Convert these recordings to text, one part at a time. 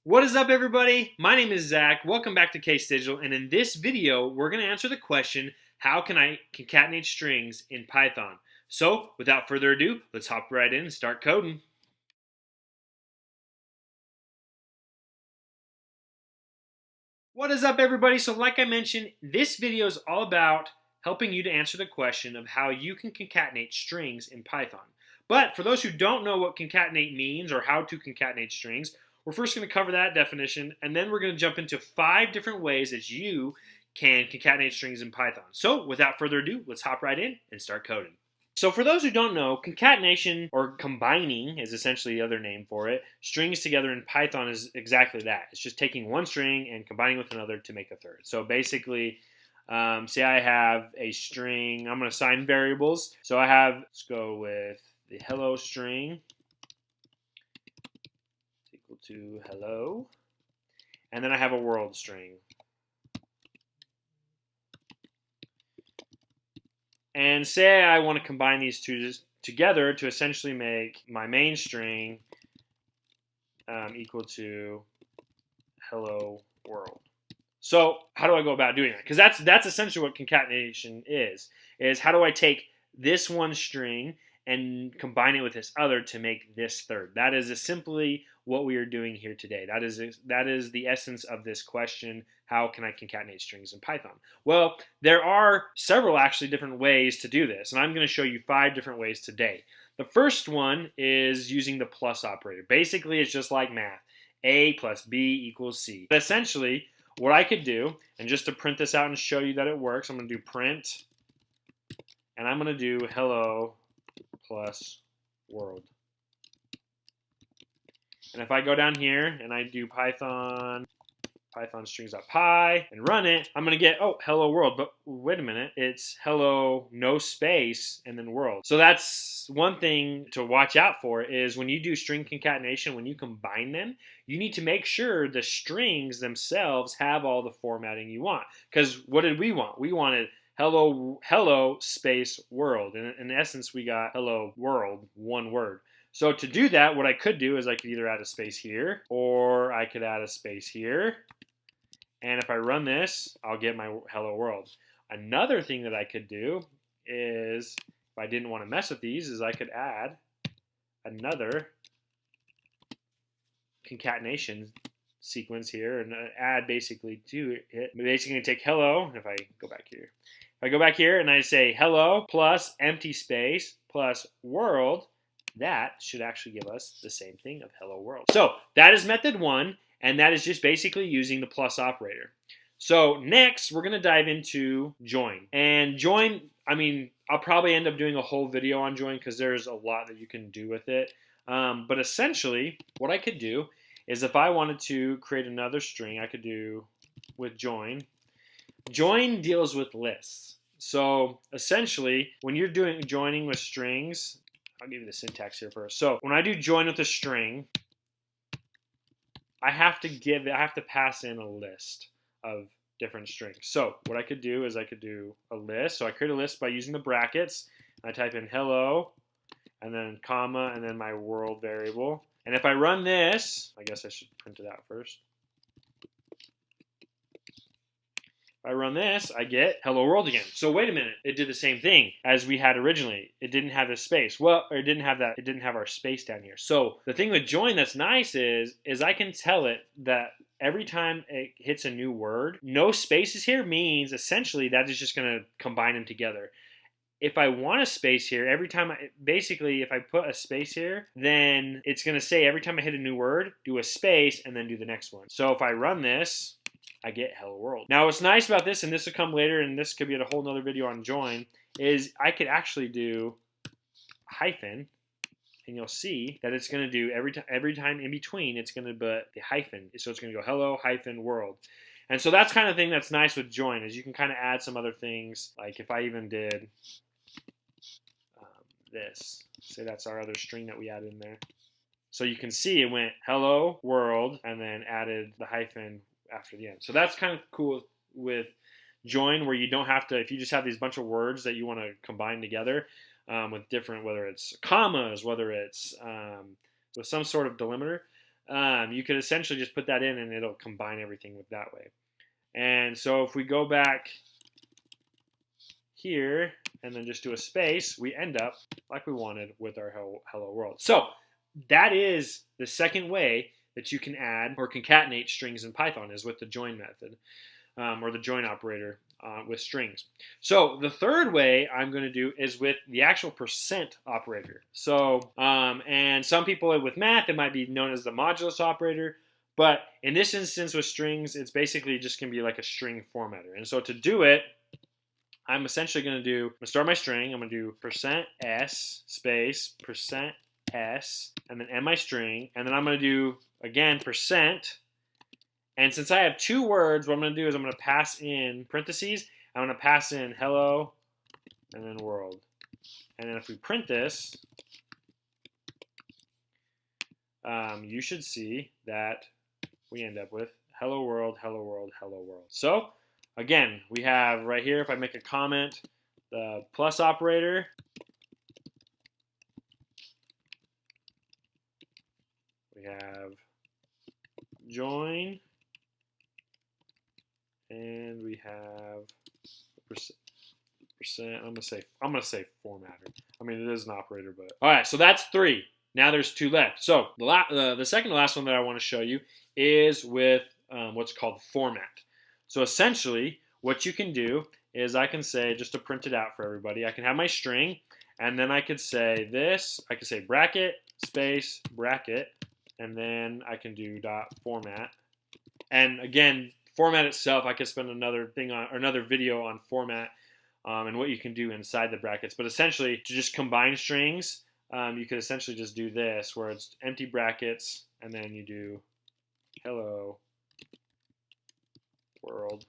What is up, everybody? My name is Zach. Welcome back to Case Digital, and in this video, we're going to answer the question, how can I concatenate strings in Python? So, without further ado, let's hop right in and start coding. What is up, everybody? So, like I mentioned, this video is all about helping you to answer the question of how you can concatenate strings in Python. But for those who don't know what concatenate means or how to concatenate strings, we're first going to cover that definition, and then we're going to jump into 5 different ways that you can concatenate strings in Python. So without further ado, let's hop right in and start coding. So for those who don't know, concatenation, or combining is essentially the other name for it. Strings together in Python is exactly that. It's just taking one string and combining with another to make a third. So basically, say I have a string, I'm going to assign variables. So I have, let's go with the hello string equal to hello. And then I have a world string. And say I want to combine these two together to essentially make my main string equal to hello world. So how do I go about doing that? Because that's essentially what concatenation is how do I take this one string and combine it with this other to make this third. That is simply what we are doing here today. That is the essence of this question. How can I concatenate strings in Python? Well, there are several actually different ways to do this, and I'm going to show you 5 different ways today. The first one is using the plus operator. Basically, it's just like math. A plus B equals C. But essentially, what I could do, and just to print this out and show you that it works, I'm going to do print, and I'm going to do hello plus world. And if I go down here and I do Python strings.py and run it, I'm going to get, oh, hello world. But wait a minute, it's hello, no space, and then world. So that's one thing to watch out for is when you do string concatenation, when you combine them, you need to make sure the strings themselves have all the formatting you want. Because what did we want? We wanted hello space world. And in essence, we got hello world, one word. So to do that, what I could do is I could either add a space here, or I could add a space here. And if I run this, I'll get my hello world. Another thing that I could do is, if I didn't want to mess with these, is I could add another concatenation sequence here and add basically to it. Basically take hello, if I go back here. If I go back here and I say hello plus empty space plus world, that should actually give us the same thing of hello world. So that is method 1, and that is just basically using the plus operator. So next, we're going to dive into join. And join, I mean, I'll probably end up doing a whole video on join because there's a lot that you can do with it. But essentially, what I could do is if I wanted to create another string, I could do with join. Join deals with lists. So essentially, when you're doing joining with strings, I'll give you the syntax here first. So when I do join with a string, I have to pass in a list of different strings. So what I could do is I could do a list. So I create a list by using the brackets. I type in hello, and then comma, and then my world variable. And if I run this, I guess I should print it out first. If I run this, I get hello world again. So wait a minute, it did the same thing as we had originally. It didn't have this space. Well, or it didn't have our space down here. So the thing with join that's nice is I can tell it that every time it hits a new word, no spaces here means essentially that is just going to combine them together. If I want a space here, every time if I put a space here, then it's going to say every time I hit a new word, do a space and then do the next one. So if I run this, I get hello world. Now what's nice about this, and this will come later, and this could be a whole nother video on join, is I could actually do hyphen, and you'll see that it's going to do every time in between, it's going to put the hyphen. So it's going to go hello hyphen world. And so that's kind of thing that's nice with join, is you can kind of add some other things, like if I even did this, say that's our other string that we added in there. So you can see it went hello world and then added the hyphen after the end. So that's kind of cool with join, where you don't have to, if you just have these bunch of words that you want to combine together with different, whether it's commas, whether it's with some sort of delimiter, you could essentially just put that in and it'll combine everything with that way. And so if we go back here and then just do a space, we end up like we wanted with our hello world. So that is the second way that you can add or concatenate strings in Python, is with the join method, or the join operator with strings. So the third way I'm going to do is with the actual percent operator. So, and some people with math, it might be known as the modulus operator. But in this instance with strings, it's basically just going to be like a string formatter. And so to do it, I'm essentially going to start my string. I'm going to do %s space %s and then end my string. And then I'm going to do, again, %. And since I have two words, what I'm going to do is I'm going to pass in parentheses. I'm going to pass in hello and then world. And then if we print this, you should see that we end up with hello world, hello world, hello world. So again, we have right here, if I make a comment, the plus operator. We have join. And we have percent. I'm gonna say formatter. I mean, it is an operator, but all right. So that's 3. Now there's 2 left. So the second to last one that I want to show you is with what's called format. So essentially, what you can do is I can say, just to print it out for everybody, I can have my string, and then I could say this. I could say bracket space bracket, and then I can do dot format. And again, format itself, I could spend another video on format and what you can do inside the brackets. But essentially, to just combine strings, you could essentially just do this, where it's empty brackets, and then you do hello world.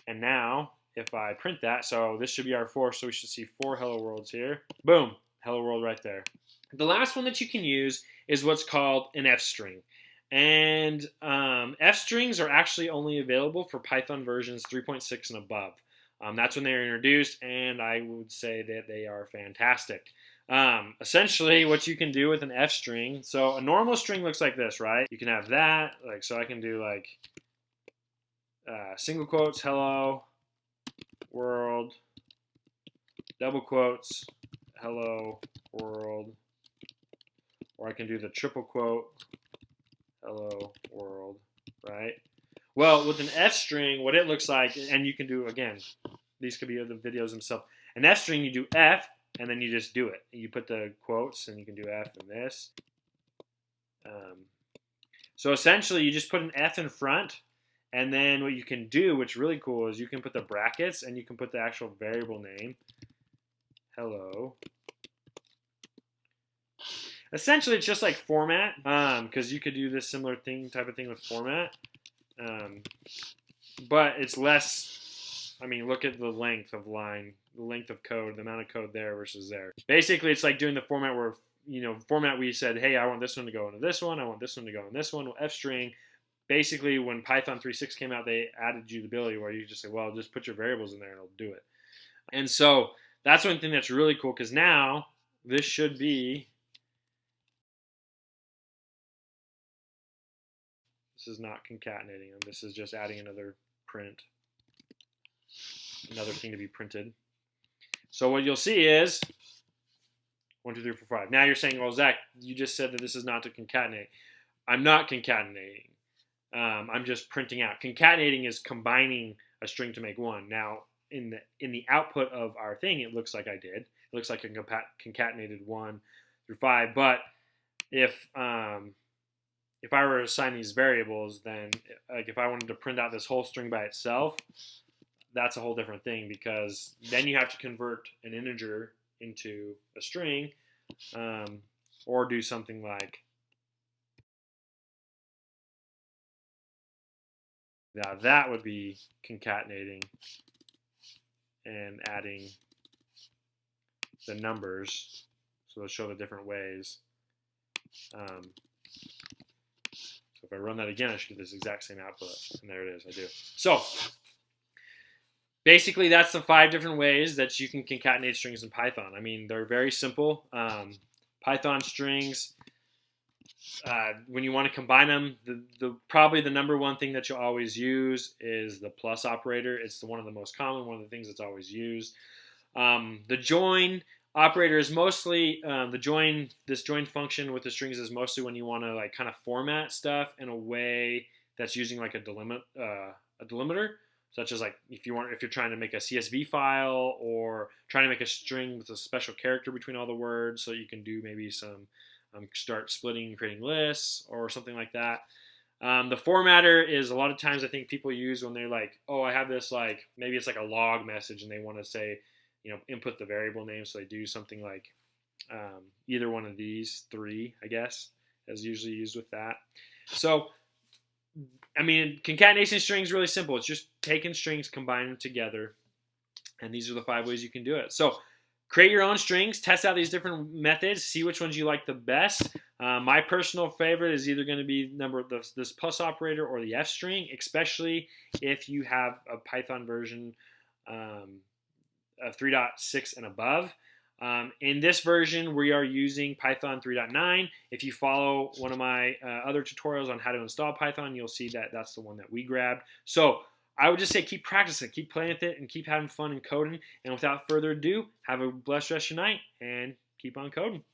And now, if I print that, so this should be our 4, so we should see 4 hello worlds here. Boom, hello world right there. The last one that you can use is what's called an F string. And F strings are actually only available for Python versions 3.6 and above. That's when they were introduced, and I would say that they are fantastic. Essentially, what you can do with an F string, so a normal string looks like this, right? You can have that, like, so I can do like single quotes, hello, world, double quotes, hello, world, or I can do the triple quote, hello, world, right? Well, with an F string, what it looks like, and you can do, again, these could be the videos themselves. An F string, you do F, and then you just do it. You put the quotes, and you can do F and this. So essentially, you just put an F in front, and then what you can do, which is really cool, is you can put the brackets, and you can put the actual variable name, hello. Essentially, it's just like format, because you could do this similar type of thing with format. But it's less, I mean, look at the length of line, the length of code, the amount of code there versus there. Basically, it's like doing the format where, format we said, hey, I want this one to go into this one, I want this one to go in this one, F string. Basically, when Python 3.6 came out, they added you the ability where you just say, well, just put your variables in there and it'll do it. And so that's one thing that's really cool, because now this should be, this is not concatenating them. This is just adding another print, another thing to be printed. So what you'll see is 1, 2, 3, 4, 5. Now you're saying, well, Zach, you just said that this is not to concatenate. I'm not concatenating. I'm just printing out. Concatenating is combining a string to make one. Now, in the output of our thing, it looks like I did. It looks like I concatenated 1 through 5. But if I were to assign these variables, then like if I wanted to print out this whole string by itself, that's a whole different thing, because then you have to convert an integer into a string, or do something like, now that would be concatenating and adding the numbers, so they'll show the different ways. So if I run that again, I should get this exact same output, and there it is, I do. So basically, that's the 5 different ways that you can concatenate strings in Python. I mean, they're very simple. Python strings, When you want to combine them, probably the number one thing that you'll always use is the plus operator. It's one of the most common, one of the things that's always used. The join operator is mostly this join function with the strings is mostly when you want to like kind of format stuff in a way that's using like a delimiter, such as like if you're trying to make a CSV file or trying to make a string with a special character between all the words, so you can do maybe some start splitting and creating lists or something like that. The formatter is a lot of times I think people use when they're like, oh, I have this like maybe it's like a log message and they want to say, input the variable name, so they do something like either one of these three, I guess, is usually used with that. So, I mean, concatenation strings is really simple. It's just taking strings, combining them together, and these are the 5 ways you can do it. So, create your own strings, test out these different methods, see which ones you like the best. My personal favorite is either going to be this plus operator or the F string, especially if you have a Python version of 3.6 and above. In this version, we are using Python 3.9. If you follow one of my other tutorials on how to install Python, you'll see that that's the one that we grabbed. So I would just say keep practicing, keep playing with it, and keep having fun and coding. And without further ado, have a blessed rest of your night and keep on coding.